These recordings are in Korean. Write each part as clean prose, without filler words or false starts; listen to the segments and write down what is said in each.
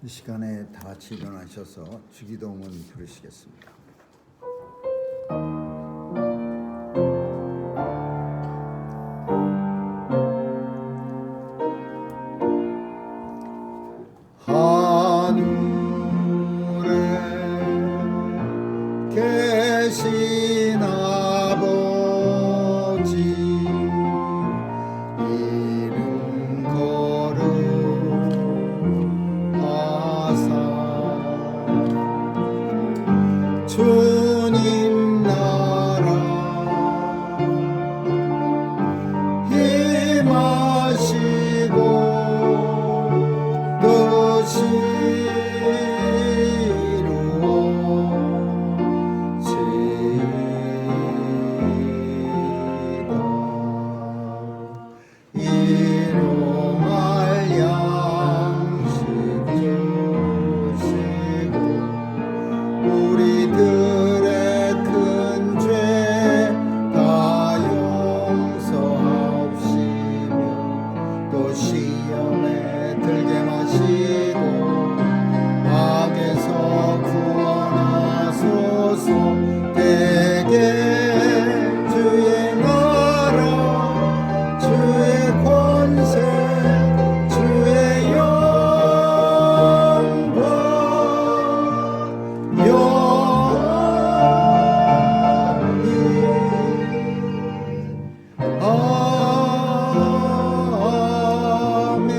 이 시간에 다 같이 일어나셔서 주기도문 부르시겠습니다. 하늘에 계신 아버지 이름 거룩하사 주님 나라 임하시고 뜻이 일용할 양식 주시고 우리들의 큰 죄 다 용서하옵시며 또 시험에 들게 마시고 악에서 구원하소서. 대개 주의 나라 주의 권세 주의 영광 영원히 아멘.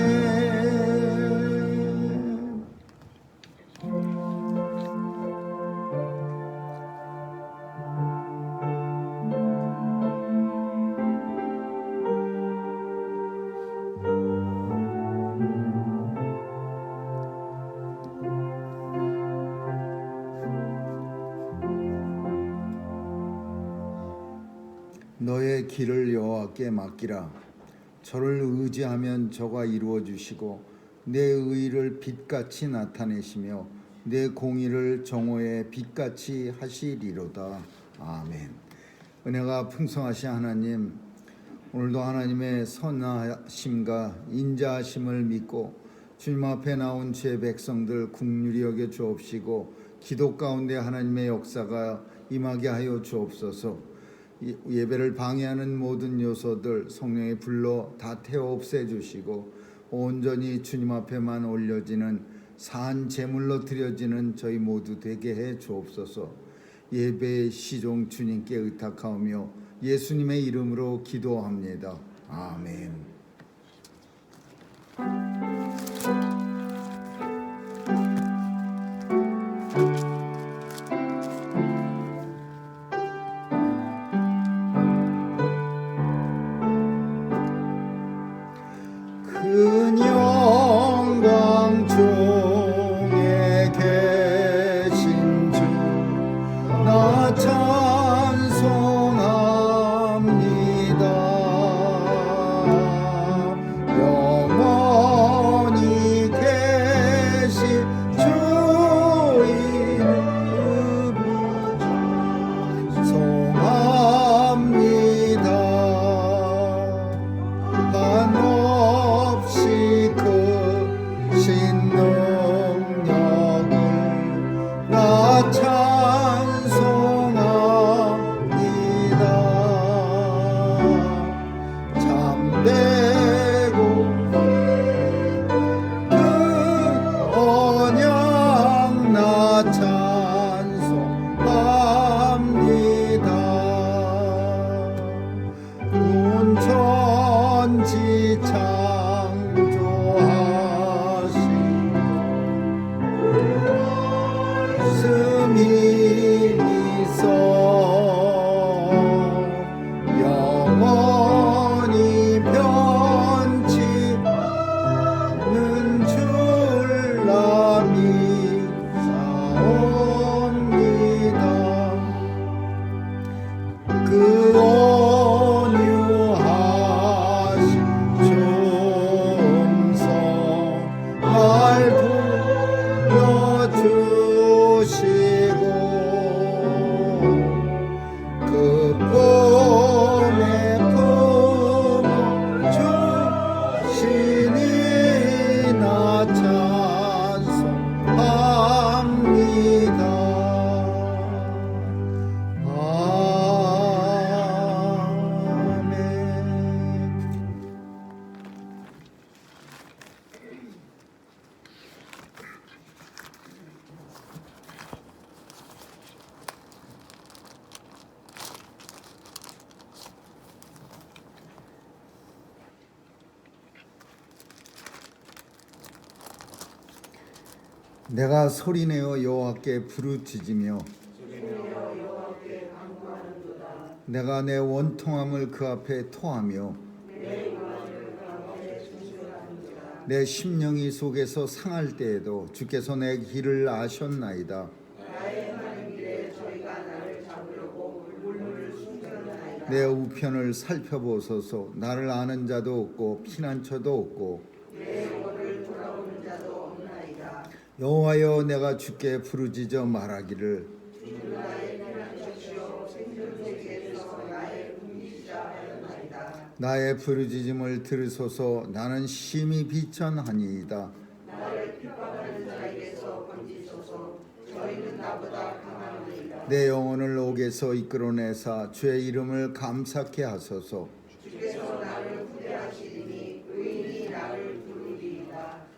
너의 길을 여호와께 맡기라. 저를 의지하면 저가 이루어 주시고 내 의를 빛같이 나타내시며 내 공의를 정오의 빛같이 하시리로다. 아멘. 은혜가 풍성하신 하나님, 오늘도 하나님의 선하심과 인자하심을 믿고 주님 앞에 나온 주의 백성들 긍휼히 여겨 주옵시고 기도 가운데 하나님의 역사가 임하게 하여 주옵소서. 예배를 방해하는 모든 요소들 성령의 불로 다 태워 없애주시고 온전히 주님 앞에만 올려지는 산 제물로 드려지는 저희 모두 되게 해 주옵소서. 예배의 시종 주님께 의탁하오며 예수님의 이름으로 기도합니다. 아멘. 큰 영광 중에 계신 주 나 찬송합니다. 영원한 내가 소리내어 여호와께 부르짖으며 내가 내 원통함을 그 앞에 토하며 내 심령이 속에서 상할 때에도 주께서 내 길을 아셨나이다. 내 우편을 살펴보소서. 나를 아는 자도 없고 피난처도 없고 여호와여 내가 주께 부르짖어 말하기를 나의 부르짖음을 들으소서. 나는 심히 비천하니이다. 내 영혼을 옥에서 이끌어내사 주의 이름을 감사케 하소서.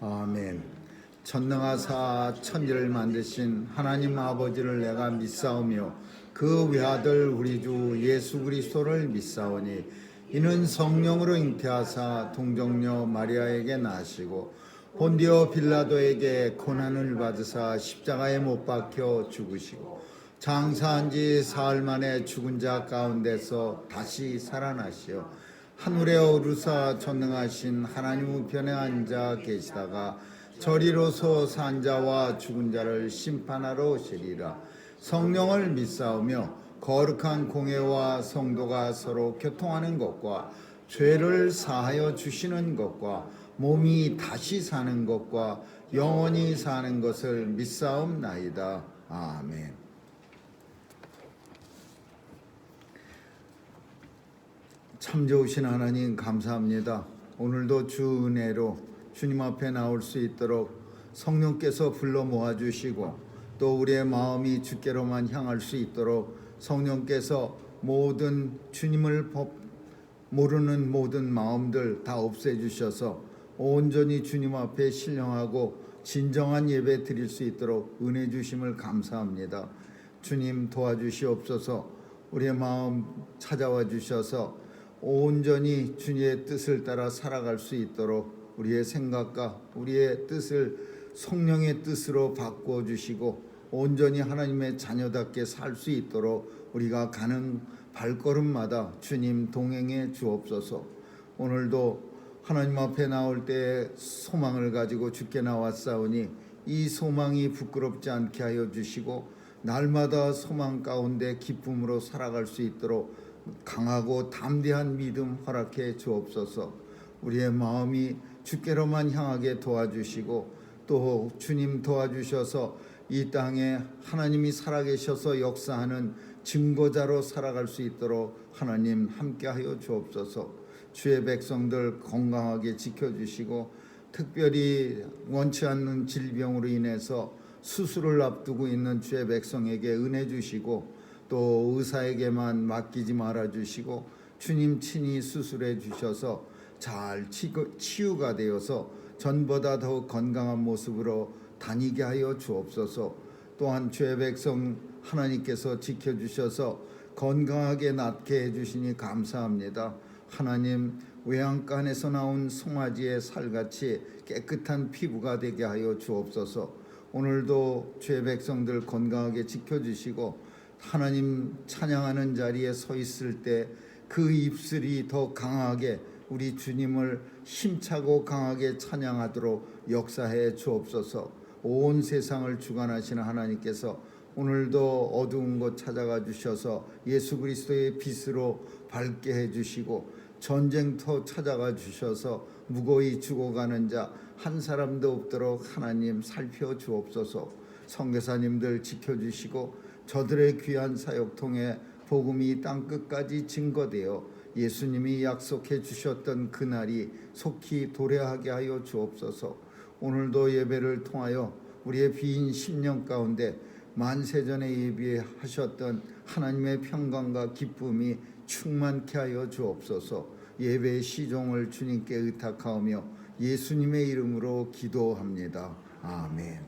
아멘. 전능하사 천지를 만드신 하나님 아버지를 내가 믿사오며 그 외아들 우리 주 예수 그리스도를 믿사오니 이는 성령으로 잉태하사 동정녀 마리아에게 나시고 본디오 빌라도에게 고난을 받으사 십자가에 못 박혀 죽으시고 장사한 지 사흘 만에 죽은 자 가운데서 다시 살아나시어 하늘에 오르사 전능하신 하나님 우편에 앉아 계시다가 저리로서 산 자와 죽은 자를 심판하러 오시리라. 성령을 믿사오며 거룩한 공회와 성도가 서로 교통하는 것과 죄를 사하여 주시는 것과 몸이 다시 사는 것과 영원히 사는 것을 믿사옵나이다. 아멘. 참 좋으신 하나님 감사합니다. 오늘도 주 은혜로 주님 앞에 나올 수 있도록 성령께서 불러 모아주시고 또 우리의 마음이 주께로만 향할 수 있도록 성령께서 모든 주님을 모르는 모든 마음들 다 없애주셔서 온전히 주님 앞에 신령하고 진정한 예배 드릴 수 있도록 은혜 주심을 감사합니다. 주님 도와주시옵소서. 우리의 마음 찾아와 주셔서 온전히 주님의 뜻을 따라 살아갈 수 있도록 우리의 생각과 우리의 뜻을 성령의 뜻으로 바꾸어 주시고 온전히 하나님의 자녀답게 살 수 있도록 우리가 가는 발걸음마다 주님 동행해 주옵소서. 오늘도 하나님 앞에 나올 때 소망을 가지고 주께 나왔사오니 이 소망이 부끄럽지 않게 하여 주시고 날마다 소망 가운데 기쁨으로 살아갈 수 있도록 강하고 담대한 믿음 허락해 주옵소서. 우리의 마음이 주께로만 향하게 도와주시고 또 주님 도와주셔서 이 땅에 하나님이 살아계셔서 역사하는 증거자로 살아갈 수 있도록 하나님 함께하여 주옵소서. 주의 백성들 건강하게 지켜주시고 특별히 원치 않는 질병으로 인해서 수술을 앞두고 있는 주의 백성에게 은혜 주시고 또 의사에게만 맡기지 말아 주시고 주님 친히 수술해 주셔서 잘 치유가 되어서 전보다 더욱 건강한 모습으로 다니게 하여 주옵소서. 또한 주의 백성 하나님께서 지켜주셔서 건강하게 낫게 해주시니 감사합니다. 하나님 외양간에서 나온 송아지의 살같이 깨끗한 피부가 되게 하여 주옵소서. 오늘도 주의 백성들 건강하게 지켜주시고 하나님 찬양하는 자리에 서 있을 때 그 입술이 더 강하게 우리 주님을 힘차고 강하게 찬양하도록 역사해 주옵소서. 온 세상을 주관하시는 하나님께서 오늘도 어두운 곳 찾아가 주셔서 예수 그리스도의 빛으로 밝게 해주시고 전쟁터 찾아가 주셔서 무거이 죽어가는 자 한 사람도 없도록 하나님 살펴주옵소서. 선교사님들 지켜주시고 저들의 귀한 사역 통해 복음이 땅끝까지 증거되어 예수님이 약속해 주셨던 그날이 속히 도래하게 하여 주옵소서. 오늘도 예배를 통하여 우리의 빈 심령 가운데 만세전에 예비하셨던 하나님의 평강과 기쁨이 충만케 하여 주옵소서. 예배의 시종을 주님께 의탁하오며 예수님의 이름으로 기도합니다. 아멘.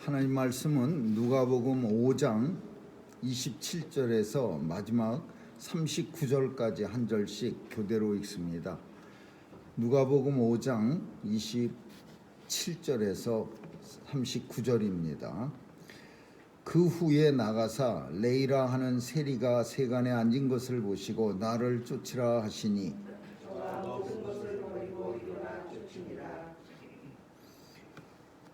하나님 말씀은 누가복음 5장 27절에서 마지막 39절까지 한 절씩 교대로 읽습니다. 누가복음 5장 27절에서 39절입니다. 그 후에 나가사 레이라 하는 세리가 세간에 앉은 것을 보시고 나를 쫓으라 하시니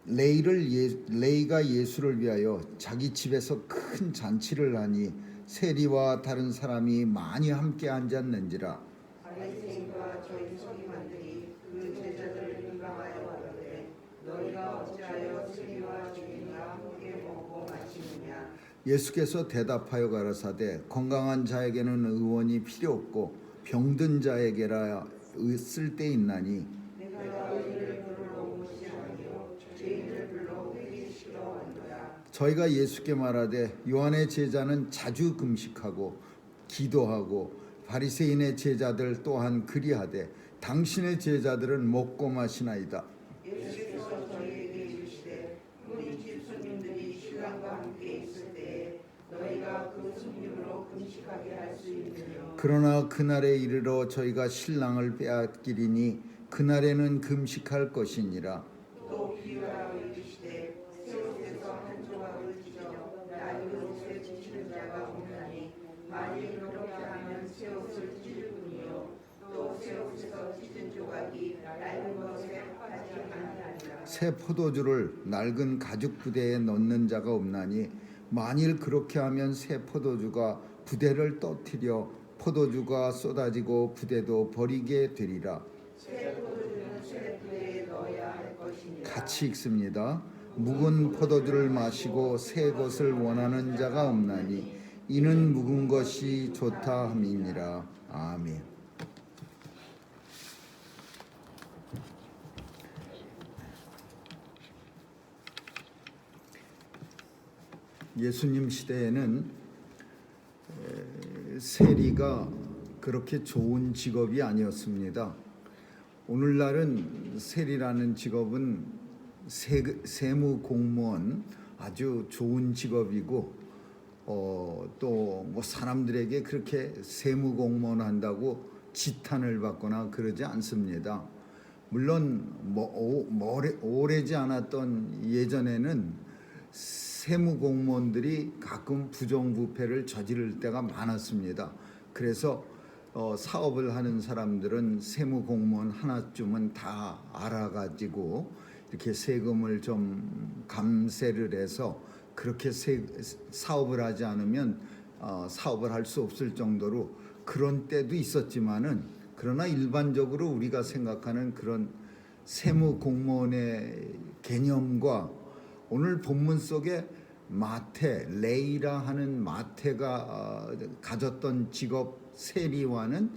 레이가 예수를 위하여 자기 집에서 큰 잔치를 하니 세리와 다른 사람이 많이 함께 앉았는지라. 바리새인과 저희 서기관들이 그 제자들을 민감하여 가로되 너희가 어찌하여 세리와 주인과 함께 먹고 마시느냐. 예수께서 대답하여 가라사대 건강한 자에게는 의원이 필요 없고 병든 자에게라 쓸데있나니 내가 너희를 불러 오지 아니요 죄인을 불러 회개시키러 왔노라. 저희가 예수께 말하되 요한의 제자는 자주 금식하고 기도하고 바리새인의 제자들 또한 그리하되 당신의 제자들은 먹고 마시나이다. 예수께서 저희에게 이르시되 우리 집 손님들이 신랑과 함께 있을 때에 너희가 그 손님으로 금식하게 할 수 있느냐. 그러나 그날에 이르러 저희가 신랑을 빼앗기리니 그날에는 금식할 것이니라. 또 비유하여 이르시되 새옷에서 한 조각을 찢어 낡은 옷에 지치는 자가 없나니 만일 그렇게 하면 새옷을 찢을 뿐이요 또 새옷에서 찢은 조각이 낡은 것에 합하지 아니하니라. 새 포도주를 낡은 가죽 부대에 넣는 자가 없나니 만일 그렇게 하면 새 포도주가 부대를 떠뜨려 포도주가 쏟아지고 부대도 버리게 되리라. 새 포도주는 새 부대에 넣어야 할 것이니라. 같이 읽습니다. 묵은 포도주를 마시고 새 것을 원하는 자가 없나니 이는 묵은 것이 좋다 함이니라. 아멘. 예수님 시대에는 세리가 그렇게 좋은 직업이 아니었습니다. 오늘날은 세리라는 직업은 세무 공무원 아주 좋은 직업이고 또 뭐 사람들에게 그렇게 세무 공무원 한다고 지탄을 받거나 그러지 않습니다. 물론 오래지 않았던 예전에는 세무 공무원들이 가끔 부정부패를 저지를 때가 많았습니다. 그래서 사업을 하는 사람들은 세무 공무원 하나쯤은 다 알아가지고 이렇게 세금을 좀 감세를 해서 그렇게 사업을 하지 않으면 사업을 할 수 없을 정도로 그런 때도 있었지만은 그러나 일반적으로 우리가 생각하는 그런 세무 공무원의 개념과 오늘 본문 속에 마태, 레이라 하는 마태가 가졌던 직업 세리와는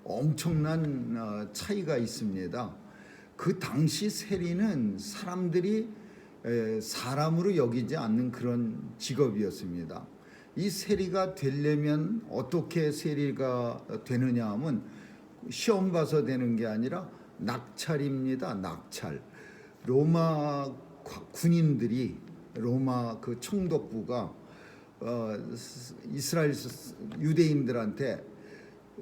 엄청난 차이가 있습니다. 그 당시 세리는 사람들이 사람으로 여기지 않는 그런 직업이었습니다. 이 세리가 되려면 어떻게 세리가 되느냐 하면 시험 봐서 되는 게 아니라 낙찰입니다. 낙찰. 로마 군인들이 로마 그 총독부가 이스라엘 유대인들한테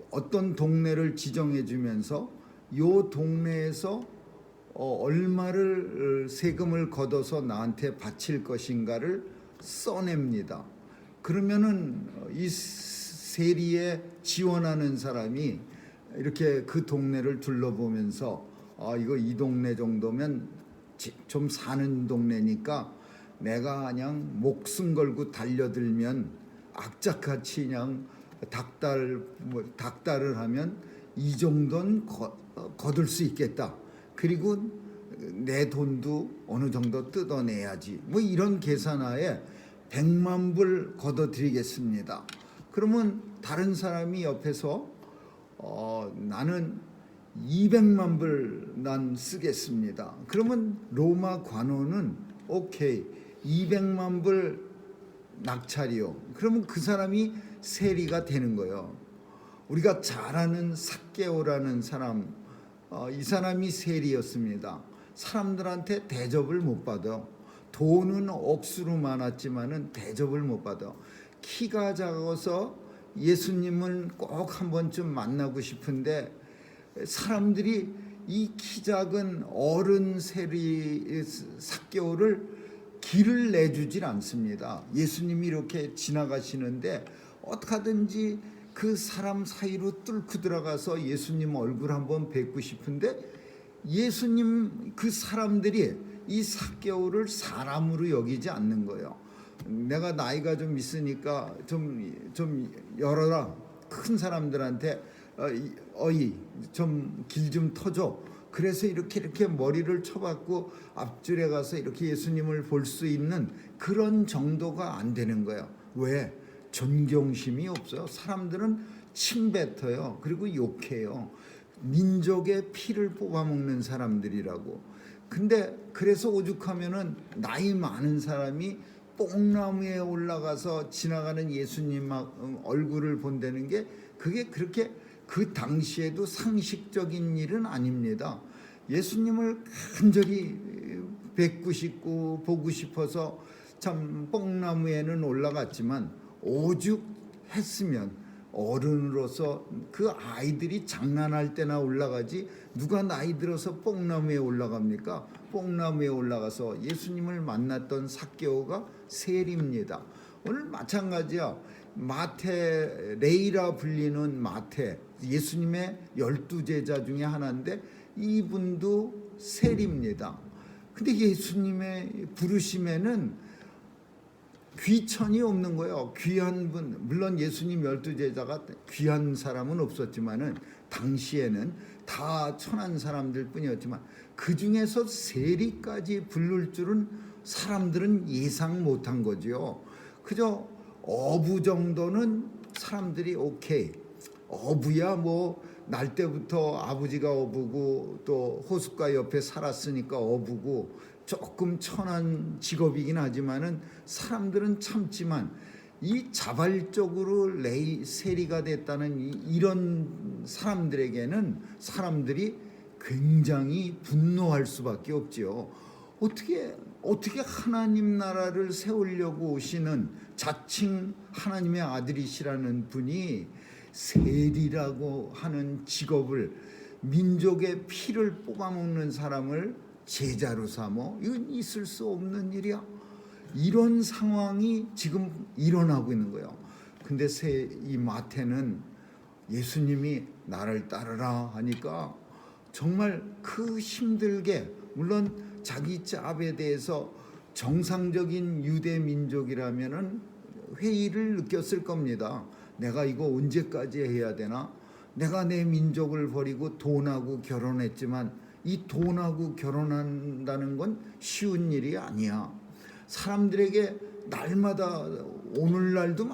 어떤 동네를 지정해 주면서 요 동네에서 얼마를 세금을 걷어서 나한테 바칠 것인가를 써냅니다. 그러면은 이 세리에 지원하는 사람이 이렇게 그 동네를 둘러보면서 이거 이 동네 정도면 좀 사는 동네니까 내가 그냥 목숨 걸고 달려들면 악착같이 그냥 닭달을 하면 이 정도는 거둘 수 있겠다. 그리고 내 돈도 어느 정도 뜯어내야지. 뭐 이런 계산하에 100만 불 걷어드리겠습니다. 그러면 다른 사람이 옆에서 나는 200만 불 난 쓰겠습니다. 그러면 로마 관원은 오케이 200만 불 낙찰이요. 그러면 그 사람이 세리가 되는 거예요. 우리가 잘 아는 삭개오라는 사람, 이 사람이 세리였습니다. 사람들한테 대접을 못 받아. 돈은 억수로 많았지만은 대접을 못 받아. 키가 작아서 예수님은 꼭 한 번쯤 만나고 싶은데 사람들이 이 키 작은 어른 세리 삭개오를 길을 내주질 않습니다. 예수님이 이렇게 지나가시는데 어떻게든지 그 사람 사이로 뚫고 들어가서 예수님 얼굴 한번 뵙고 싶은데 예수님 그 사람들이 이 삭개오를 사람으로 여기지 않는 거예요. 내가 나이가 좀 있으니까 좀 열어라. 큰 사람들한테 어이 좀 길 좀 터줘. 그래서 이렇게 머리를 쳐박고 앞줄에 가서 이렇게 예수님을 볼 수 있는 그런 정도가 안 되는 거예요. 왜? 존경심이 없어요. 사람들은 침뱉어요. 그리고 욕해요. 민족의 피를 뽑아먹는 사람들이라고. 근데 그래서 오죽하면은 나이 많은 사람이 뽕나무에 올라가서 지나가는 예수님 얼굴을 본다는 게 그게 그렇게 그 당시에도 상식적인 일은 아닙니다. 예수님을 간절히 뵙고 싶고 보고 싶어서 참 뽕나무에는 올라갔지만 오죽 했으면 어른으로서 그 아이들이 장난할 때나 올라가지 누가 나이 들어서 뽕나무에 올라갑니까? 뽕나무에 올라가서 예수님을 만났던 삭개오가 세리입니다. 오늘 마찬가지야. 마태 레이라 불리는 마태 예수님의 12제자 중에 하나인데 이분도 세리입니다. 근데 예수님의 부르심에는 귀천이 없는 거예요. 귀한 분, 물론 예수님 12제자가 귀한 사람은 없었지만은 당시에는 다 천한 사람들 뿐이었지만 그 중에서 세리까지 부를 줄은 사람들은 예상 못한 거죠. 그저 어부 정도는 사람들이 오케이. 어부야 뭐 날 때부터 아버지가 어부고 또 호숫가 옆에 살았으니까 어부고 조금 천한 직업이긴 하지만은 사람들은 참지만 이 자발적으로 세리가 됐다는 이런 사람들에게는 사람들이 굉장히 분노할 수밖에 없지요. 어떻게 하나님 나라를 세우려고 오시는 자칭 하나님의 아들이시라는 분이 세리라고 하는 직업을 민족의 피를 뽑아먹는 사람을 제자로 삼어 이건 있을 수 없는 일이야. 이런 상황이 지금 일어나고 있는 거예요. 근데 이 마태는 예수님이 나를 따르라 하니까 정말 그 힘들게 물론 자기 짭에 대해서 정상적인 유대 민족이라면은 회의를 느꼈을 겁니다. 내가 이거 언제까지 해야 되나? 내가 내 민족을 버리고 돈하고 결혼했지만 이 돈하고 결혼한다는 건 쉬운 일이 아니야. 사람들에게 날마다 오늘날도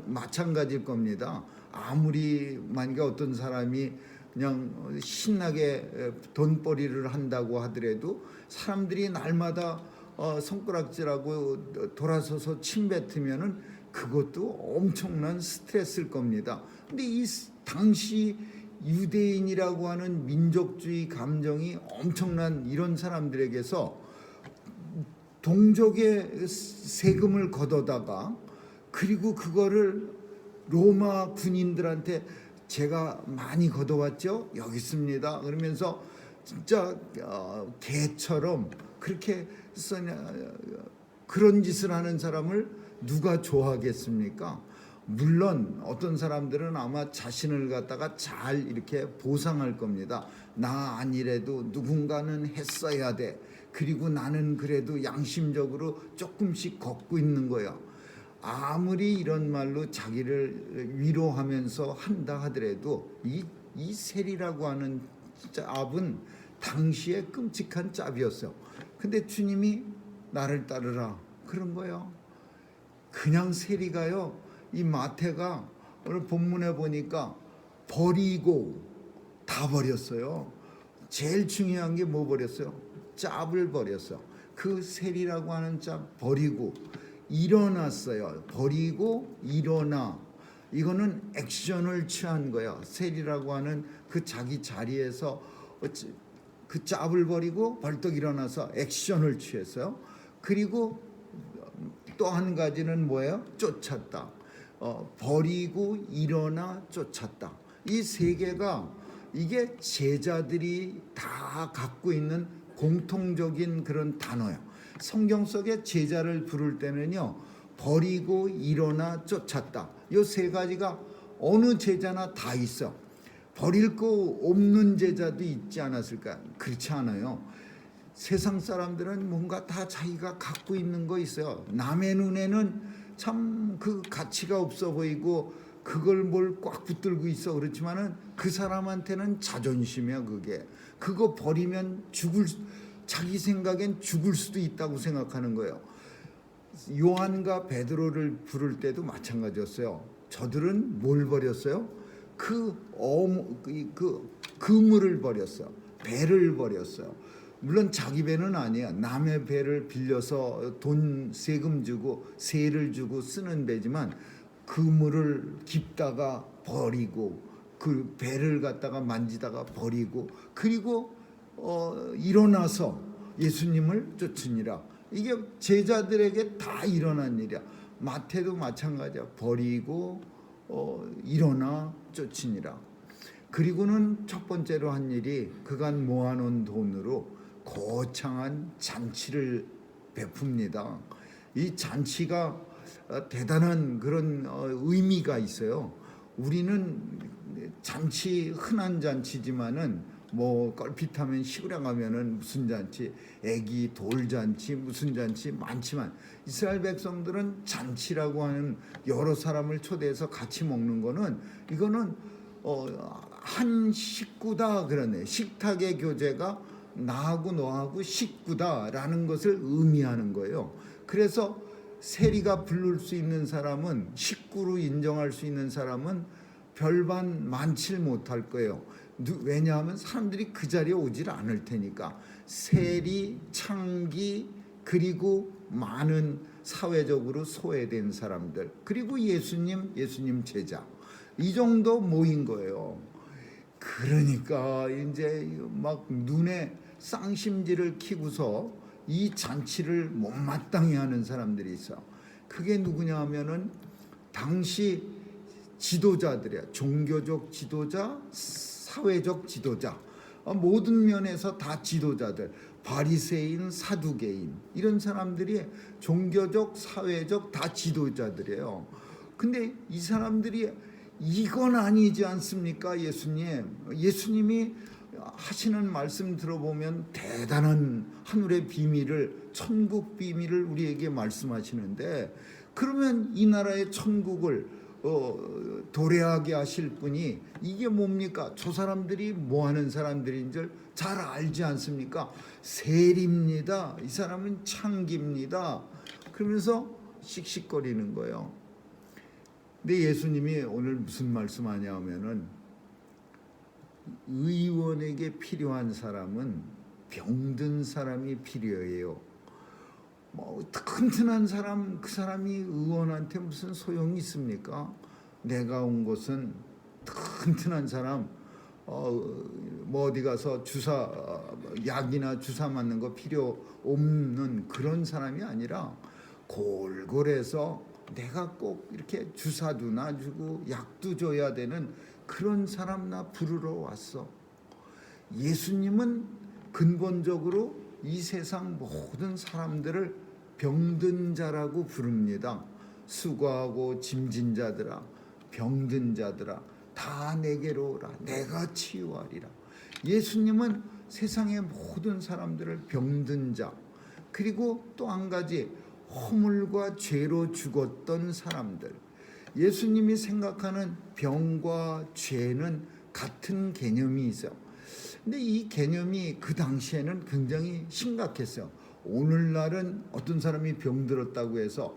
마찬가지일 겁니다. 아무리 만약에 어떤 사람이 그냥 신나게 돈벌이를 한다고 하더라도 사람들이 날마다 손가락질하고 돌아서서 침뱉으면은 그것도 엄청난 스트레스일 겁니다. 근데 이 당시 유대인이라고 하는 민족주의 감정이 엄청난 이런 사람들에게서 동족의 세금을 걷어다가 그리고 그거를 로마 군인들한테 제가 많이 걷어왔죠. 여기 있습니다. 그러면서 진짜 개처럼 그렇게 그런 짓을 하는 사람을 누가 좋아하겠습니까? 물론 어떤 사람들은 아마 자신을 갖다가 잘 이렇게 보상할 겁니다. 나 아니래도 누군가는 했어야 돼. 그리고 나는 그래도 양심적으로 조금씩 걷고 있는 거야. 아무리 이런 말로 자기를 위로하면서 한다 하더라도 이 세리라고 하는 짭은 당시에 끔찍한 짭이었어요. 근데 주님이 나를 따르라 그런 거예요. 그냥 세리가요. 이 마태가 오늘 본문에 보니까 버리고 다 버렸어요. 제일 중요한 게 뭐 버렸어요? 짭을 버렸어. 그 세리라고 하는 짭 버리고 일어났어요. 버리고 일어나. 이거는 액션을 취한 거야. 세리라고 하는 그 자기 자리에서 그 짭을 버리고 벌떡 일어나서 액션을 취했어요. 그리고 또 한 가지는 뭐예요? 쫓았다. 버리고 일어나 쫓았다. 이 세 개가 이게 제자들이 다 갖고 있는 공통적인 그런 단어예요. 성경 속에 제자를 부를 때는요, 버리고 일어나 쫓았다. 이 세 가지가 어느 제자나 다 있어. 버릴 거 없는 제자도 있지 않았을까? 그렇지 않아요. 세상 사람들은 뭔가 다 자기가 갖고 있는 거 있어요. 남의 눈에는 참 그 가치가 없어 보이고 그걸 뭘 꽉 붙들고 있어. 그렇지만은 그 사람한테는 자존심이야. 그거 버리면 자기 생각엔 죽을 수도 있다고 생각하는 거예요. 요한과 베드로를 부를 때도 마찬가지였어요. 저들은 뭘 버렸어요? 그물을 버렸어. 배를 버렸어요. 물론 자기 배는 아니야. 남의 배를 빌려서 돈 세금 주고 세를 주고 쓰는 배지만 그물을 깁다가 버리고 그 배를 갖다가 만지다가 버리고 그리고 일어나서 예수님을 쫓으니라. 이게 제자들에게 다 일어난 일이야. 마태도 마찬가지야. 버리고 일어나 쫓으니라. 그리고는 첫 번째로 한 일이 그간 모아놓은 돈으로 거창한 잔치를 베풉니다. 이 잔치가 대단한 그런 의미가 있어요. 우리는 잔치 흔한 잔치지만은 뭐 껄핏하면 시골에 가면은 무슨 잔치, 애기 돌잔치 무슨 잔치 많지만 이스라엘 백성들은 잔치라고 하는 여러 사람을 초대해서 같이 먹는 거는 이거는 한 식구다 그러네. 식탁의 교제가 나하고 너하고 식구다라는 것을 의미하는 거예요. 그래서 세리가 부를 수 있는 사람은 식구로 인정할 수 있는 사람은 별반 많지 못할 거예요. 왜냐하면 사람들이 그 자리에 오질 않을 테니까. 세리, 창기 그리고 많은 사회적으로 소외된 사람들 그리고 예수님 제자 이 정도 모인 거예요. 그러니까 이제 막 눈에 쌍심지를 키고서 이 잔치를 못마땅히 하는 사람들이 있어. 그게 누구냐 하면은 당시 지도자들이야. 종교적 지도자, 사회적 지도자, 모든 면에서 다 지도자들. 바리새인, 사두개인 이런 사람들이 종교적, 사회적 다 지도자들이에요. 근데 이 사람들이 이건 아니지 않습니까? 예수님이 하시는 말씀 들어보면 대단한 하늘의 비밀을, 천국 비밀을 우리에게 말씀하시는데, 그러면 이 나라의 천국을 도래하게 하실 분이 이게 뭡니까? 저 사람들이 뭐 하는 사람들인 줄 잘 알지 않습니까? 세리입니다. 이 사람은 창기입니다. 그러면서 씩씩거리는 거예요. 근데 예수님이 오늘 무슨 말씀하냐 하면은 의원에게 필요한 사람은 병든 사람이 필요해요. 뭐 튼튼한 사람, 그 사람이 의원한테 무슨 소용이 있습니까? 내가 온 곳은 튼튼한 사람, 뭐 어디 가서 약이나 주사 맞는 거 필요 없는 그런 사람이 아니라 골골해서 내가 꼭 이렇게 주사도 놔주고 약도 줘야 되는 그런 사람 나 부르러 왔어. 예수님은 근본적으로 이 세상 모든 사람들을 병든 자라고 부릅니다. 수고하고 짐진 자들아, 병든 자들아, 다 내게로 오라. 내가 치유하리라. 예수님은 세상의 모든 사람들을 병든 자, 그리고 또 한 가지 허물과 죄로 죽었던 사람들. 예수님이 생각하는 병과 죄는 같은 개념이 있어요. 근데 이 개념이 그 당시에는 굉장히 심각했어요. 오늘날은 어떤 사람이 병들었다고 해서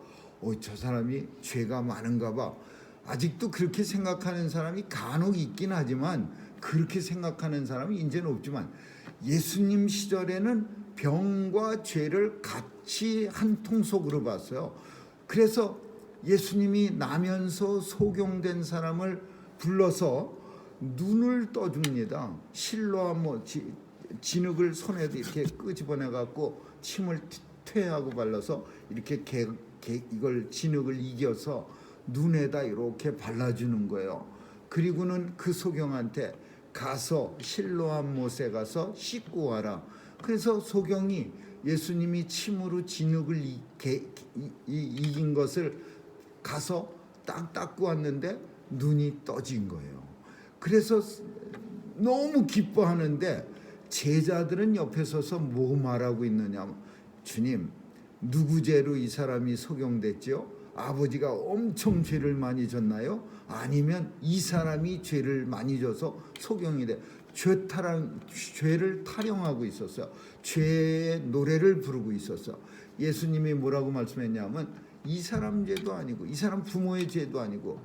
저 사람이 죄가 많은가 봐. 아직도 그렇게 생각하는 사람이 간혹 있긴 하지만 그렇게 생각하는 사람이 이제는 없지만 예수님 시절에는 병과 죄를 같이 한 통속으로 봤어요. 그래서 예수님이 나면서 소경된 사람을 불러서 눈을 떠줍니다. 실로와 뭐 진흙을 손에도 이렇게 끄집어내 갖고 침을 퇴하고 발라서 이렇게 이걸 진흙을 이겨서 눈에다 이렇게 발라주는 거예요. 그리고는 그 소경한테 가서 실로암 못에 가서 씻고 와라. 그래서 소경이 예수님이 침으로 진흙을 이긴 것을 가서 딱 닦고 왔는데 눈이 떠진 거예요. 그래서 너무 기뻐하는데 제자들은 옆에 서서 뭐 말하고 있느냐. 주님, 누구 죄로 이 사람이 소경됐지요? 아버지가 엄청 죄를 많이 졌나요? 아니면 이 사람이 죄를 많이 져서 소경이 돼? 죄를 타령하고 있었어요. 죄의 노래를 부르고 있었어요. 예수님이 뭐라고 말씀했냐면 이 사람 죄도 아니고 이 사람 부모의 죄도 아니고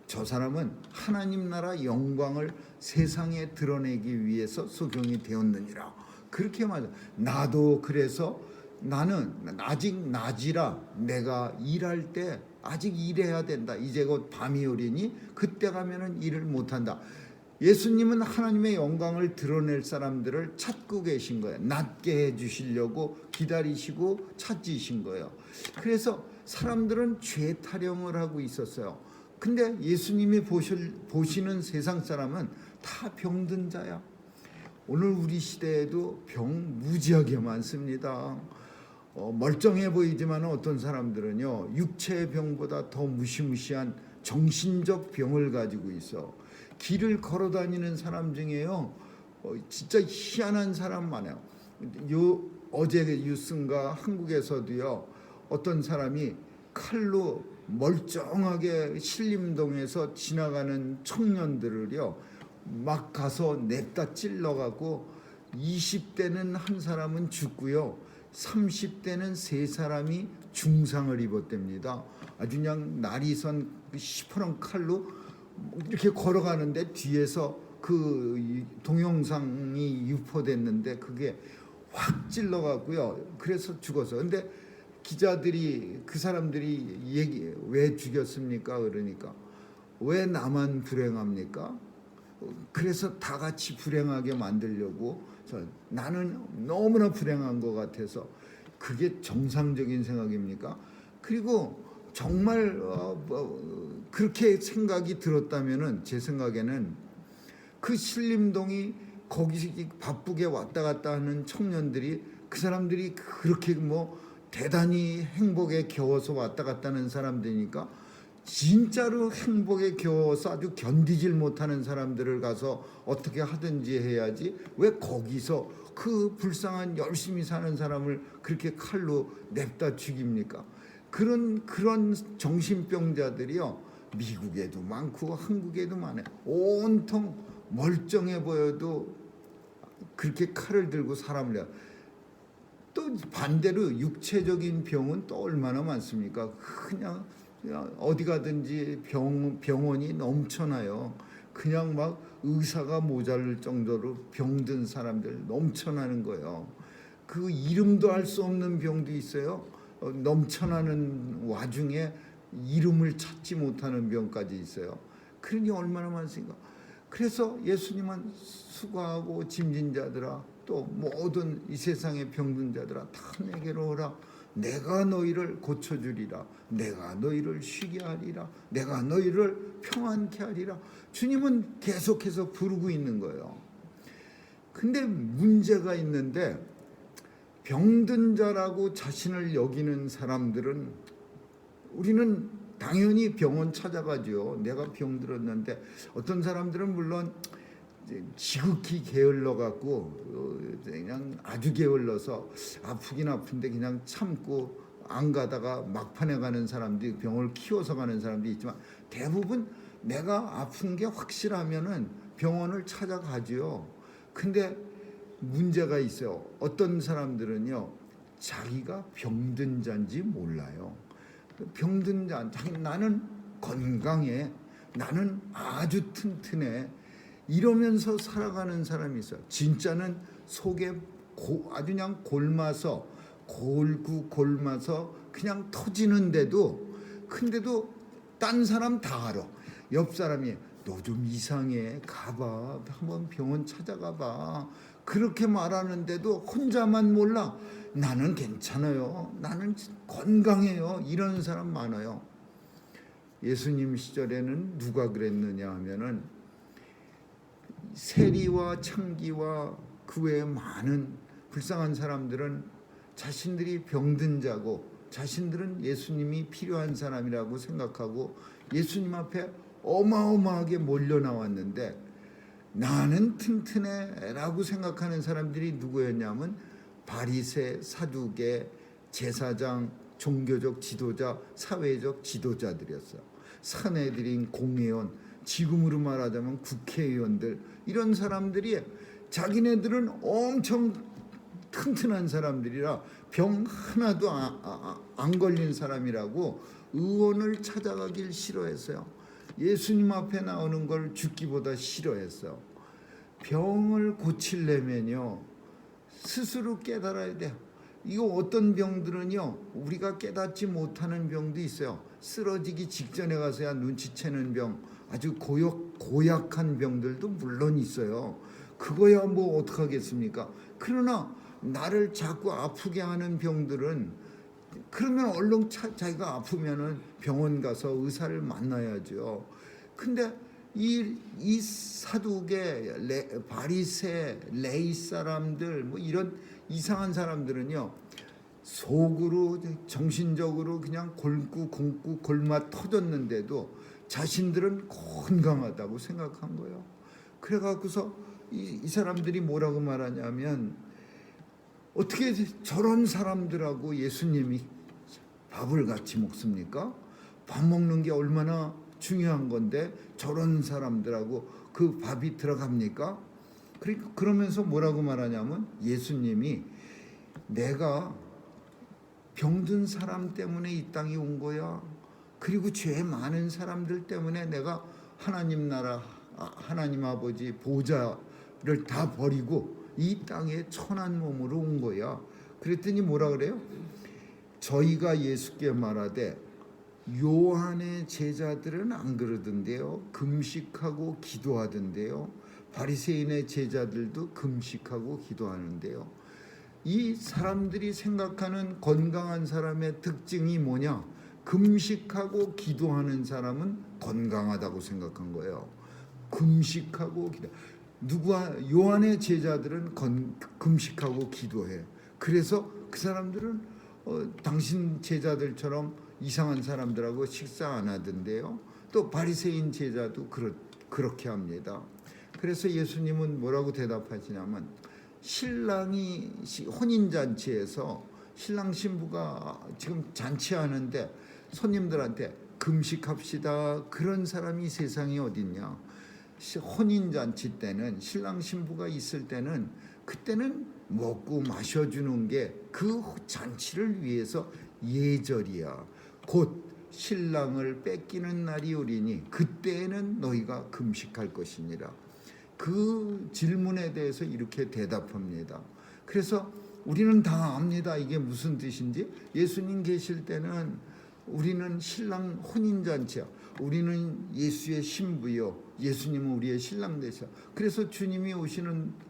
저 사람은 하나님 나라 영광을 세상에 드러내기 위해서 소경이 되었느니라. 그렇게 말해요. 나도 그래서 나는 아직 낮이라 내가 일할 때 아직 일해야 된다. 이제 곧 밤이 오리니 그때 가면은 일을 못한다. 예수님은 하나님의 영광을 드러낼 사람들을 찾고 계신 거예요. 낫게 해주시려고 기다리시고 찾으신 거예요. 그래서 사람들은 죄 타령을 하고 있었어요. 근데 예수님이 보시는 세상 사람은 다 병든 자야. 오늘 우리 시대에도 병 무지하게 많습니다. 멀쩡해 보이지만 어떤 사람들은요, 육체의 병보다 더 무시무시한 정신적 병을 가지고 있어. 길을 걸어 다니는 사람 중에요, 진짜 희한한 사람 많아요. 어제 뉴스인가 한국에서도요, 어떤 사람이 칼로 멀쩡하게 신림동에서 지나가는 청년들을요 막 가서 냅다 찔러가고 20대는 한 사람은 죽고요 30대는 세 사람이 중상을 입었답니다. 아주 그냥 날이선 시퍼런 칼로 이렇게 걸어가는데 뒤에서 그 동영상이 유포됐는데 그게 확 찔러가고요. 그래서 죽어서. 근데 기자들이 그 사람들이 왜 죽였습니까? 그러니까 왜 나만 불행합니까? 그래서 다 같이 불행하게 만들려고 나는 너무나 불행한 것 같아서 그게 정상적인 생각입니까? 그리고 정말 그렇게 생각이 들었다면은 제 생각에는 그 신림동이 거기 바쁘게 왔다 갔다 하는 청년들이 그 사람들이 그렇게 뭐 대단히 행복에 겨워서 왔다 갔다 하는 사람들이니까 진짜로 행복에 겨워서 아주 견디질 못하는 사람들을 가서 어떻게 하든지 해야지 왜 거기서 그 불쌍한 열심히 사는 사람을 그렇게 칼로 냅다 죽입니까? 그런 정신병자들이요 미국에도 많고 한국에도 많아요. 온통 멀쩡해 보여도 그렇게 칼을 들고 사람을 해요. 또 반대로 육체적인 병은 또 얼마나 많습니까? 그냥 어디 가든지 병원이 넘쳐나요. 그냥 막 의사가 모자랄 정도로 병든 사람들 넘쳐나는 거예요. 그 이름도 알 수 없는 병도 있어요. 넘쳐나는 와중에 이름을 찾지 못하는 병까지 있어요. 그러니 얼마나 많습니까? 그래서 예수님은 수고하고 짐진 자들아 또 모든 이 세상의 병든 자들아 다 내게로 오라. 내가 너희를 고쳐주리라. 내가 너희를 쉬게 하리라. 내가 너희를 평안케 하리라. 주님은 계속해서 부르고 있는 거예요. 근데 문제가 있는데 병든 자라고 자신을 여기는 사람들은 우리는 당연히 병원 찾아가죠. 내가 병들었는데 어떤 사람들은 물론 지극히 게을러 갖고 그냥 아주 게을러서 아프긴 아픈데 그냥 참고 안 가다가 막판에 가는 사람들이 병을 키워서 가는 사람들이 있지만 대부분 내가 아픈 게 확실하면은 병원을 찾아가죠. 근데 문제가 있어요. 어떤 사람들은요 자기가 병든 자인지 몰라요. 병든 자, 나는 건강해, 나는 아주 튼튼해 이러면서 살아가는 사람이 있어요. 진짜는 속에 아주 그냥 골마서 그냥 터지는데도 근데도 딴 사람 다 알아. 옆 사람이 너 좀 이상해, 가봐, 한번 병원 찾아가봐. 그렇게 말하는데도 혼자만 몰라. 나는 괜찮아요. 나는 건강해요. 이런 사람 많아요. 예수님 시절에는 누가 그랬느냐 하면은 세리와 창기와 그 외에 많은 불쌍한 사람들은 자신들이 병든 자고 자신들은 예수님이 필요한 사람이라고 생각하고 예수님 앞에 어마어마하게 몰려 나왔는데 나는 튼튼해 라고 생각하는 사람들이 누구였냐면 바리새, 사두개, 제사장, 종교적 지도자, 사회적 지도자들이었어요. 사내들인 공회원, 지금으로 말하자면 국회의원들, 이런 사람들이 자기네들은 엄청 튼튼한 사람들이라 병 하나도 안 걸린 사람이라고 의원을 찾아가길 싫어했어요. 예수님 앞에 나오는 걸 죽기보다 싫어했어요. 병을 고치려면요 스스로 깨달아야 돼요. 이거 어떤 병들은요 우리가 깨닫지 못하는 병도 있어요. 쓰러지기 직전에 가서야 눈치채는 병, 아주 고약한 병들도 물론 있어요. 그거야 뭐 어떡하겠습니까? 그러나 나를 자꾸 아프게 하는 병들은 그러면 얼른 자기가 아프면은 병원 가서 의사를 만나야죠. 근데 이 사두개, 바리새, 레이 사람들 뭐 이런 이상한 사람들은요 속으로 정신적으로 그냥 굶고 골마 터졌는데도 자신들은 건강하다고 생각한 거예요. 그래갖고서 이 사람들이 뭐라고 말하냐면 어떻게 저런 사람들하고 예수님이 밥을 같이 먹습니까? 밥 먹는 게 얼마나 중요한 건데 저런 사람들하고 그 밥이 들어갑니까? 그러면서 뭐라고 말하냐면 예수님이 내가 병든 사람 때문에 이 땅에 온 거야. 그리고 죄 많은 사람들 때문에 내가 하나님 나라, 하나님 아버지 보좌를 다 버리고 이 땅에 천한 몸으로 온 거야. 그랬더니 뭐라 그래요? 저희가 예수께 말하되 요한의 제자들은 안 그러던데요. 금식하고 기도하던데요. 바리새인의 제자들도 금식하고 기도하는데요. 이 사람들이 생각하는 건강한 사람의 특징이 뭐냐? 금식하고 기도하는 사람은 건강하다고 생각한 거예요. 금식하고 기도. 요한의 제자들은 금식하고 기도해. 그래서 그 사람들은 당신 제자들처럼 이상한 사람들하고 식사 안 하던데요. 또 바리새인 제자도 그렇게 합니다. 그래서 예수님은 뭐라고 대답하시냐면 신랑이 혼인잔치에서 신랑 신부가 지금 잔치하는데 손님들한테 금식합시다 그런 사람이 세상에 어딨냐. 혼인잔치 때는 신랑 신부가 있을 때는 그때는 먹고 마셔주는 게 그 잔치를 위해서 예절이야. 곧 신랑을 뺏기는 날이 오리니 그때에는 너희가 금식할 것이니라. 그 질문에 대해서 이렇게 대답합니다. 그래서 우리는 다 압니다. 이게 무슨 뜻인지. 예수님 계실 때는 우리는 신랑 혼인잔치야. 우리는 예수의 신부요. 예수님은 우리의 신랑 되셔. 그래서 주님이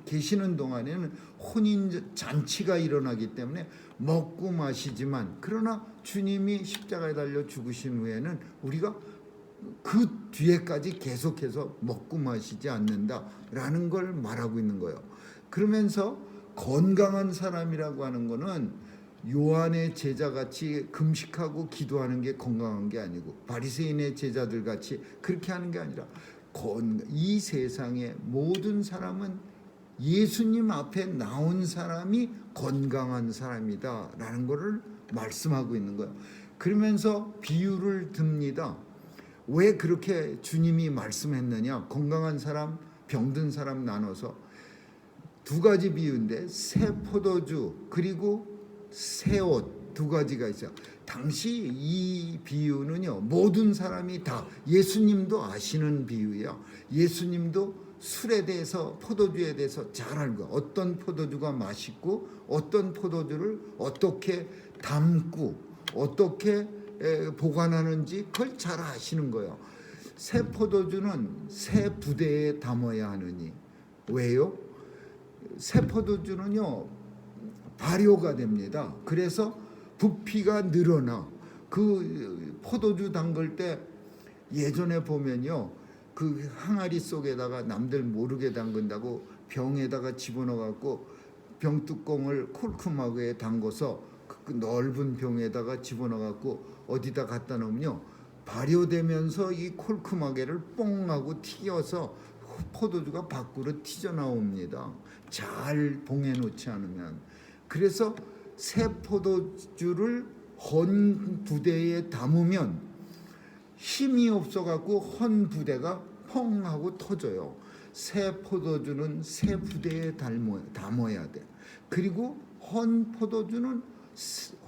계시는 동안에는 혼인잔치가 일어나기 때문에 먹고 마시지만 그러나 주님이 십자가에 달려 죽으신 후에는 우리가 그 뒤에까지 계속해서 먹고 마시지 않는다라는 걸 말하고 있는 거예요. 그러면서 건강한 사람이라고 하는 거는 요한의 제자같이 금식하고 기도하는 게 건강한 게 아니고 바리새인의 제자들같이 그렇게 하는 게 아니라 이 세상의 모든 사람은 예수님 앞에 나온 사람이 건강한 사람이다라는 것을 말씀하고 있는 거예요. 그러면서 비유를 듭니다. 왜 그렇게 주님이 말씀했느냐? 건강한 사람, 병든 사람 나눠서 두 가지 비유인데 새 포도주 그리고 새 옷 두 가지가 있어요. 당시 이 비유는요 모든 사람이 다 예수님도 아시는 비유예요. 예수님도 술에 대해서 포도주에 대해서 잘 알고 어떤 포도주가 맛있고 어떤 포도주를 어떻게 담고 어떻게 보관하는지 그걸 잘 아시는 거예요. 새 포도주는 새 부대에 담아야 하느니 왜요? 새 포도주는요 발효가 됩니다. 그래서 부피가 늘어나. 그 포도주 담글 때 예전에 보면요, 그 항아리 속에다가 남들 모르게 담근다고 병에다가 집어넣어 갖고 병 뚜껑을 콜크마그에 담궈서 그 넓은 병에다가 집어넣어 갖고 어디다 갖다 놓으면요, 발효되면서 이 콜크마개를 뽕 하고 튀겨서 포도주가 밖으로 튀져 나옵니다. 잘 봉해 놓지 않으면. 그래서 새 포도주를 헌 부대에 담으면 힘이 없어 갖고 헌 부대가 펑 하고 터져요. 새 포도주는 새 부대에 담아야 돼. 그리고 헌 포도주는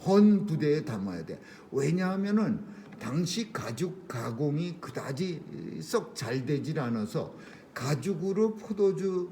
헌 부대에 담아야 돼. 왜냐하면은 당시 가죽 가공이 그다지 썩 잘 되질 않아서 가죽으로 포도주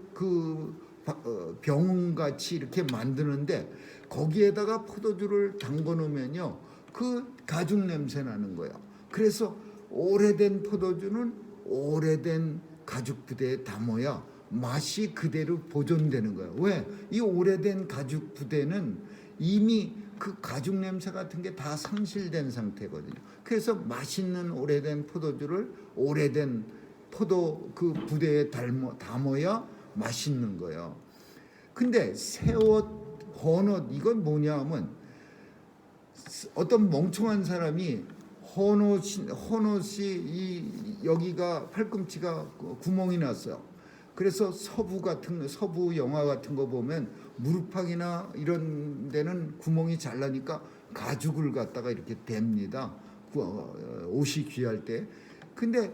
병같이 이렇게 만드는데 거기에다가 포도주를 담궈 놓으면요, 그 가죽 냄새 나는 거예요. 그래서 오래된 포도주는 오래된 가죽 부대에 담아야 맛이 그대로 보존되는 거예요. 왜? 이 오래된 가죽 부대는 이미 그 가죽 냄새 같은 게 다 상실된 상태거든요. 그래서 맛있는 오래된 포도주를 오래된 포도 그 부대에 담아야 맛있는 거예요. 근데 새옷, 헌옷, 이건 뭐냐 하면 어떤 멍청한 사람이 헌옷이 여기가 팔꿈치가 구멍이 났어요. 그래서 서부 영화 같은 거 보면 무릎팍이나 이런 데는 구멍이 잘 나니까 가죽을 갖다가 이렇게 댑니다. 옷이 귀할 때. 근데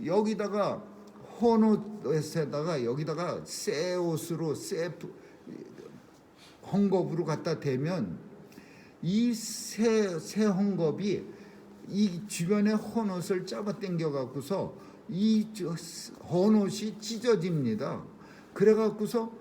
여기다가 헌옷에다가 여기다가 새 옷으로 새 헝겊으로 갖다 대면 이 새 헝겊이 이 주변에 헌옷을 잡아 당겨 갖고서 이 헌옷이 찢어집니다. 그래 갖고서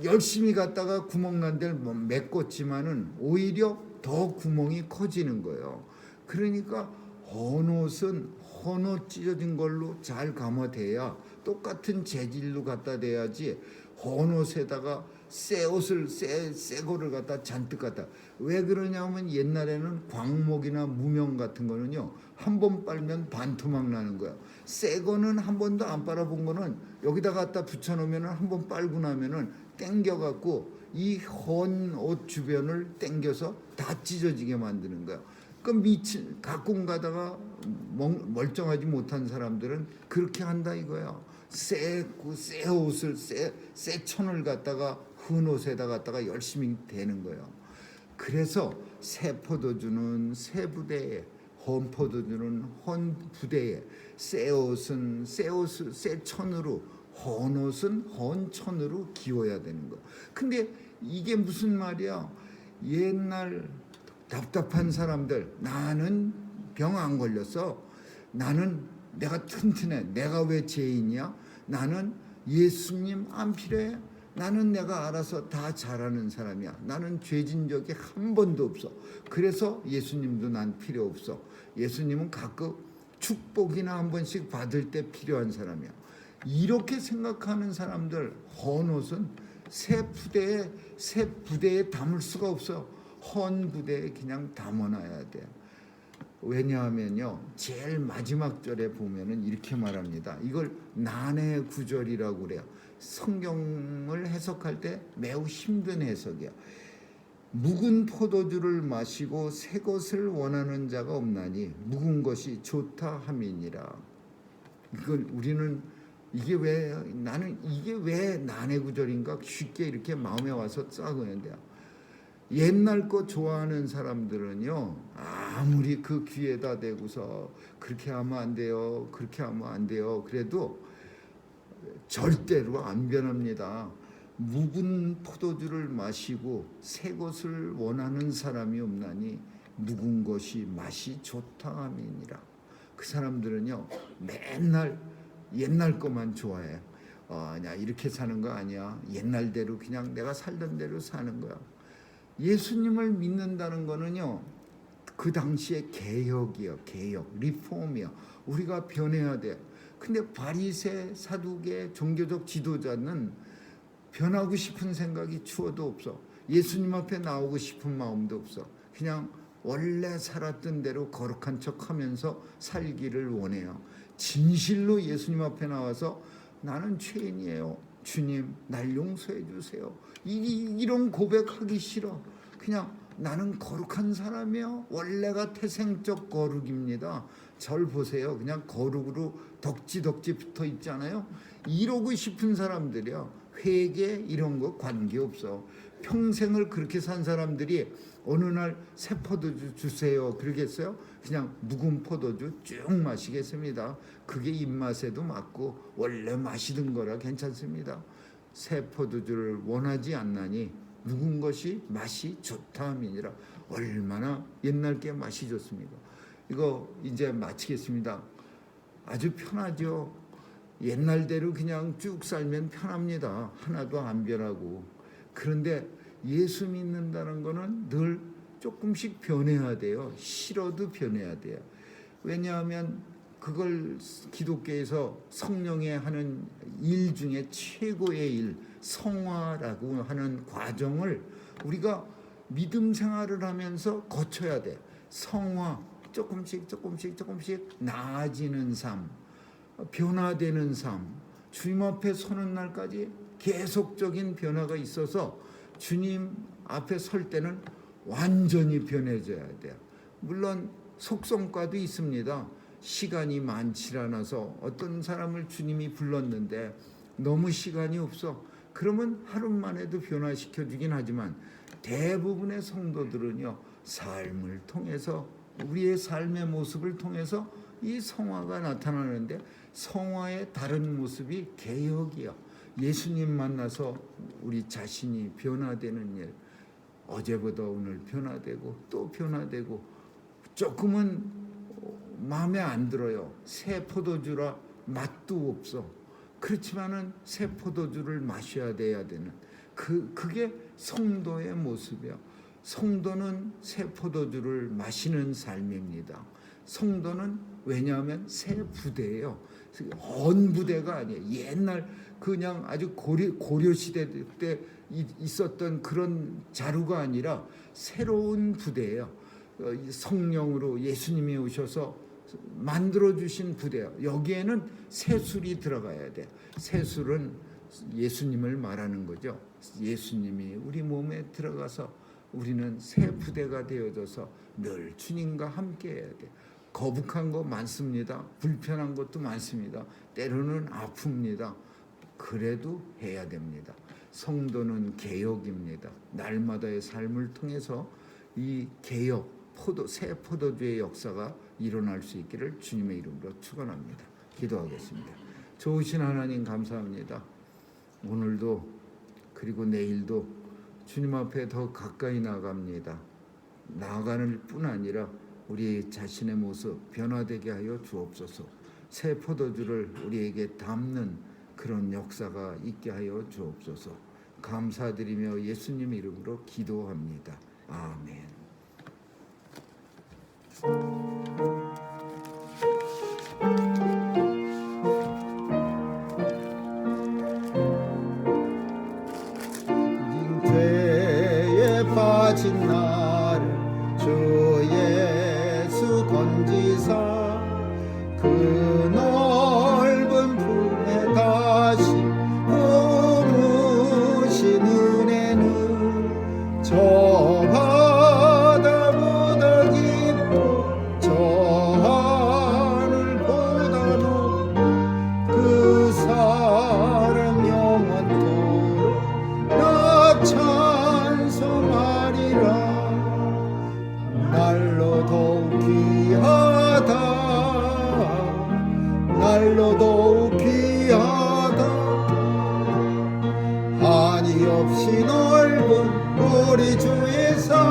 열심히 갖다가 구멍 난 데를 메꿨지만은 오히려 더 구멍이 커지는 거예요. 그러니까 헌옷은 헌옷 찢어진 걸로 잘 감아대야 똑같은 재질로 갖다 대야지 헌옷에다가 새 옷을 새 거를 갖다 잔뜩 갖다. 왜 그러냐면 옛날에는 광목이나 무명 같은 거는요, 한 번 빨면 반토막 나는 거야. 새 거는 한 번도 안 빨아본 거는 여기다 갖다 붙여놓으면 한 번 빨고 나면은 땡겨 갖고 이 헌 옷 주변을 땡겨서 다 찢어지게 만드는 거야. 그 가끔 가다가 멀쩡하지 못한 사람들은 그렇게 한다 이거야. 새 옷을 새 천을 갖다가 헌 옷에다 갖다가 열심히 대는 거예요. 그래서 새 포도주는 새 부대에, 헌 포도주는 헌 부대에, 새 옷은 새 천으로, 헌 옷은 헌 천으로 기워야 되는 거야. 근데 이게 무슨 말이야? 옛날 답답한 사람들, 나는 병 안 걸렸어. 나는 내가 튼튼해. 내가 왜 죄인이야? 나는 예수님 안 필요해. 나는 내가 알아서 다 잘하는 사람이야. 나는 죄진 적이 한 번도 없어. 그래서 예수님도 난 필요 없어. 예수님은 가끔 축복이나 한 번씩 받을 때 필요한 사람이야. 이렇게 생각하는 사람들, 헌옷은 새 부대에 담을 수가 없어. 헌 부대에 그냥 담아놔야 돼. 왜냐하면요, 제일 마지막 절에 보면은 이렇게 말합니다. 이걸 난해 구절이라고 그래요. 성경을 해석할 때 매우 힘든 해석이야. 묵은 포도주를 마시고 새 것을 원하는 자가 없나니 묵은 것이 좋다 함이니라. 이걸 우리는 나는 이게 왜 난해 구절인가 쉽게 이렇게 마음에 와서 ጻ그는데요. 옛날 거 좋아하는 사람들은요, 아무리 그 귀에다 대고서 그렇게 하면 안 돼요, 그렇게 하면 안 돼요, 그래도 절대로 안 변합니다. 묵은 포도주를 마시고 새 것을 원하는 사람이 없나니 묵은 것이 맛이 좋다 함이니라. 그 사람들은요, 맨날 옛날 것만 좋아해. 아니야, 이렇게 사는 거 아니야. 옛날대로 그냥 내가 살던 대로 사는 거야. 예수님을 믿는다는 거는요, 그 당시에 개혁이요, 리폼이요. 우리가 변해야 돼. 근데 바리새, 사두개, 종교적 지도자는 변하고 싶은 생각이 추워도 없어. 예수님 앞에 나오고 싶은 마음도 없어. 그냥 원래 살았던 대로 거룩한 척하면서 살기를 원해요. 진실로 예수님 앞에 나와서 나는 죄인이에요. 주님, 날 용서해 주세요. 이런 고백하기 싫어. 그냥 나는 거룩한 사람이요. 원래가 태생적 거룩입니다. 절 보세요. 그냥 거룩으로 덕지덕지 붙어 있잖아요. 이러고 싶은 사람들이요. 회개 이런 거 관계없어. 평생을 그렇게 산 사람들이 어느 날 새 포도주 주세요 그러겠어요? 그냥 묵은 포도주 쭉 마시겠습니다. 그게 입맛에도 맞고 원래 마시던 거라 괜찮습니다. 새 포도주를 원하지 않나니 묵은 것이 맛이 좋다 함이니라. 얼마나 옛날 게 맛이 좋습니까? 이거 이제 마치겠습니다. 아주 편하죠. 옛날대로 그냥 쭉 살면 편합니다. 하나도 안 변하고. 그런데 예수 믿는다는 거는 늘 조금씩 변해야 돼요. 싫어도 변해야 돼요. 왜냐하면 그걸 기독교에서 성령의 하는 일 중에 최고의 일, 성화라고 하는 과정을 우리가 믿음 생활을 하면서 거쳐야 돼. 성화, 조금씩 나아지는 삶, 변화되는 삶, 주님 앞에 서는 날까지 계속적인 변화가 있어서 주님 앞에 설 때는 완전히 변해져야 돼요. 물론 속성과도 있습니다. 시간이 많지 않아서 어떤 사람을 주님이 불렀는데 너무 시간이 없어. 그러면 하루만 해도 변화시켜 주긴 하지만 대부분의 성도들은요, 삶을 통해서 우리의 삶의 모습을 통해서 이 성화가 나타나는데, 성화의 다른 모습이 개혁이요. 예수님 만나서 우리 자신이 변화되는 일, 어제보다 오늘 변화되고 또 변화되고, 조금은 마음에 안 들어요. 새 포도주라 맛도 없어. 그렇지만은 새 포도주를 마셔야 돼야 되는 그게 성도의 모습이야. 성도는 새 포도주를 마시는 삶입니다. 성도는 왜냐하면 새 부대예요. 언 부대가 아니에요. 옛날 그냥 아주 고려 시대 때 있었던 그런 자루가 아니라 새로운 부대예요. 성령으로 예수님이 오셔서 만들어 주신 부대예요. 여기에는 새술이 들어가야 돼. 새술은 예수님을 말하는 거죠. 예수님이 우리 몸에 들어가서 우리는 새 부대가 되어져서 늘 주님과 함께 해야 돼. 거북한 거 많습니다. 불편한 것도 많습니다. 때로는 아픕니다. 그래도 해야 됩니다. 성도는 개혁입니다. 날마다의 삶을 통해서 이 개혁, 새 포도주의 역사가 일어날 수 있기를 주님의 이름으로 축원합니다. 기도하겠습니다. 좋으신 하나님 감사합니다. 오늘도 그리고 내일도 주님 앞에 더 가까이 나갑니다. 나아가는 뿐 아니라 우리 자신의 모습 변화되게 하여 주옵소서. 새 포도주를 우리에게 담는 그런 역사가 있게 하여 주옵소서. 감사드리며 예수님 이름으로 기도합니다. 아멘. 죄에 빠진 나를 주 예수 건지사 그 넓은 품에 다시 품으신 은혜는 저 바다보다 깊고 저 하늘보다 높고 그 사랑 영원토록 나 찬송하리라. 날로 더욱 귀하다, 날로 더욱 귀하다. 한이 없이 넓은 우리 주의 사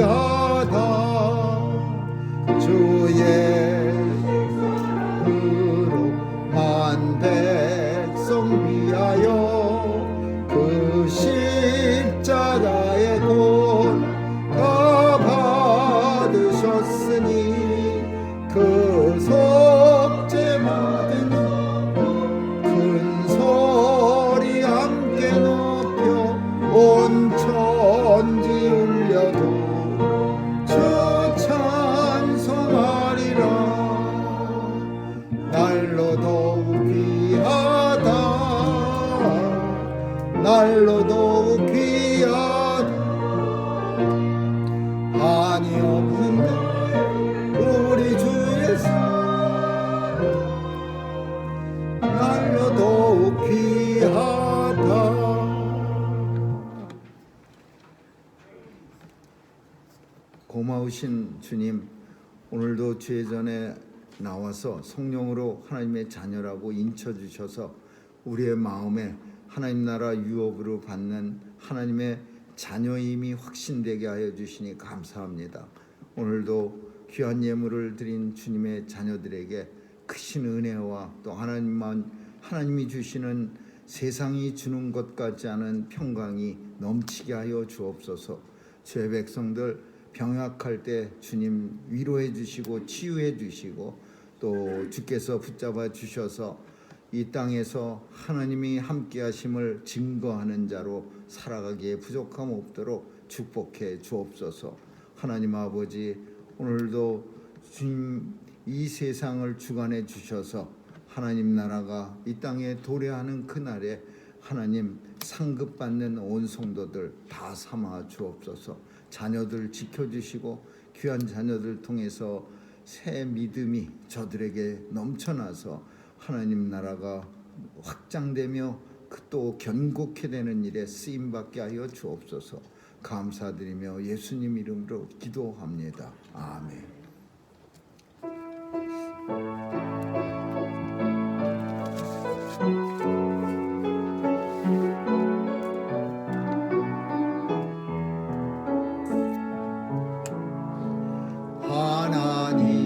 귀하다 주의 만 백성 위하여 그 십자가의 돈 다 받으셨으니 그 속죄 받은 큰 소리 함께 높여 온 천지 울려도 주 찬송하리라. 날로 더욱 귀하다 날로 더욱 귀하다 한이 없는 우리 주 예수 날로 더욱 귀하다. 고마우신 주님, 오늘도 주의 전에 나와서 성령으로 하나님의 자녀라고 인쳐주셔서 우리의 마음에 하나님 나라 유업으로 받는 하나님의 자녀임이 확신되게 하여 주시니 감사합니다. 오늘도 귀한 예물을 드린 주님의 자녀들에게 크신 은혜와 또 하나님이 주시는 세상이 주는 것 같지 않은 평강이 넘치게 하여 주옵소서. 주의 백성들 병약할 때 주님 위로해 주시고 치유해 주시고 또 주께서 붙잡아 주셔서 이 땅에서 하나님이 함께 하심을 증거하는 자로 살아가기에 부족함 없도록 축복해 주옵소서. 하나님 아버지, 오늘도 주님 이 세상을 주관해 주셔서 하나님 나라가 이 땅에 도래하는 그날에 하나님 상급받는 온 성도들 다 삼아 주옵소서. 자녀들 지켜주시고 귀한 자녀들 통해서 새 믿음이 저들에게 넘쳐나서 하나님 나라가 확장되며 또 견고케 되는 일에 쓰임받게 하여 주옵소서. 감사드리며 예수님 이름으로 기도합니다. 아멘.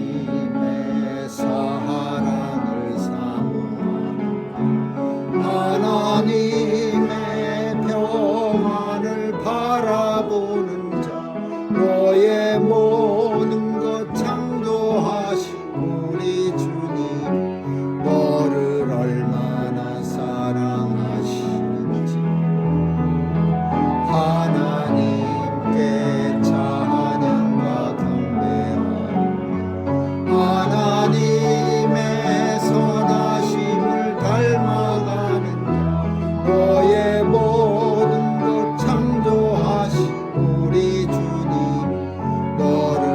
하나님의 사랑을 사모하는 하나님의 평안을 바라보는 자 너의 모든 것 창조하신 우리 주님 너를 얼마나 사랑하시는지 하나님께 찬양과 하나님의 선하심을 닮아가는 너의 모든 것 창조하신 우리 주님 너를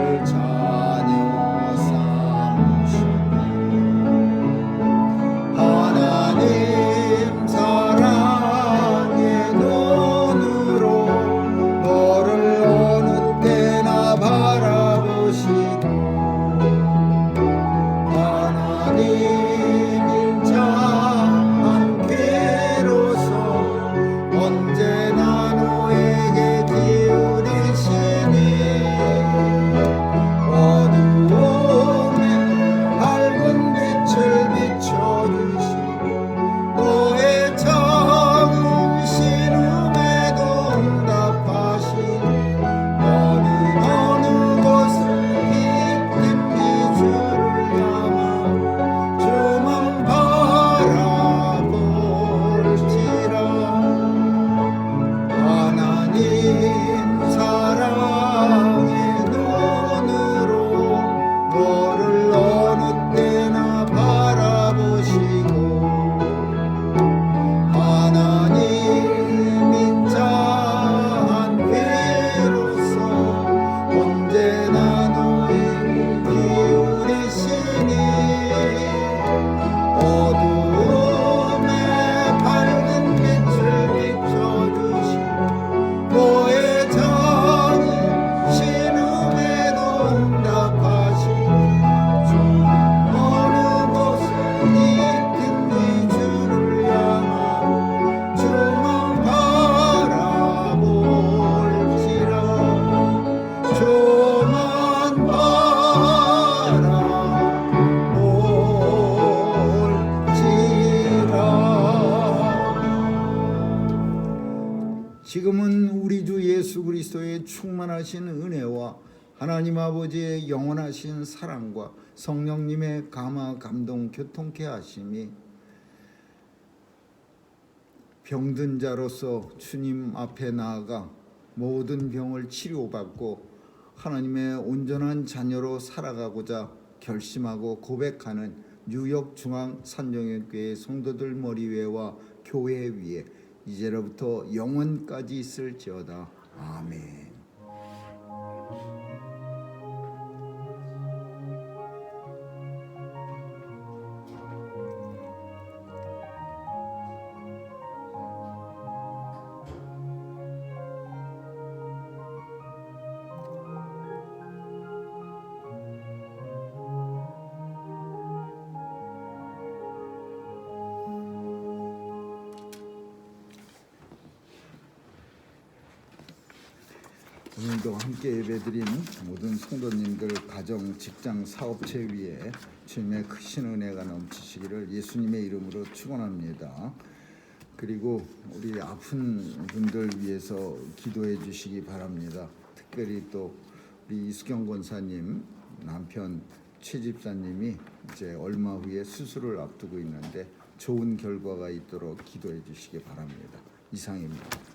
충만하신 은혜와 하나님 아버지의 영원하신 사랑과 성령님의 감화 감동 교통케 하심이 병든 자로서 주님 앞에 나아가 모든 병을 치료받고 하나님의 온전한 자녀로 살아가고자 결심하고 고백하는 뉴욕 중앙 산정연교회 성도들 머리 위에와 교회 위에 이제로부터 영원까지 있을지어다. 아멘. 오늘도 함께 예배드린 모든 성도님들 가정, 직장, 사업체 위에 주님의 크신 은혜가 넘치시기를 예수님의 이름으로 축원합니다. 그리고 우리 아픈 분들 위해서 기도해 주시기 바랍니다. 특별히 또 우리 이수경 권사님 남편 최 집사님이 이제 얼마 후에 수술을 앞두고 있는데 좋은 결과가 있도록 기도해 주시기 바랍니다. 이상입니다.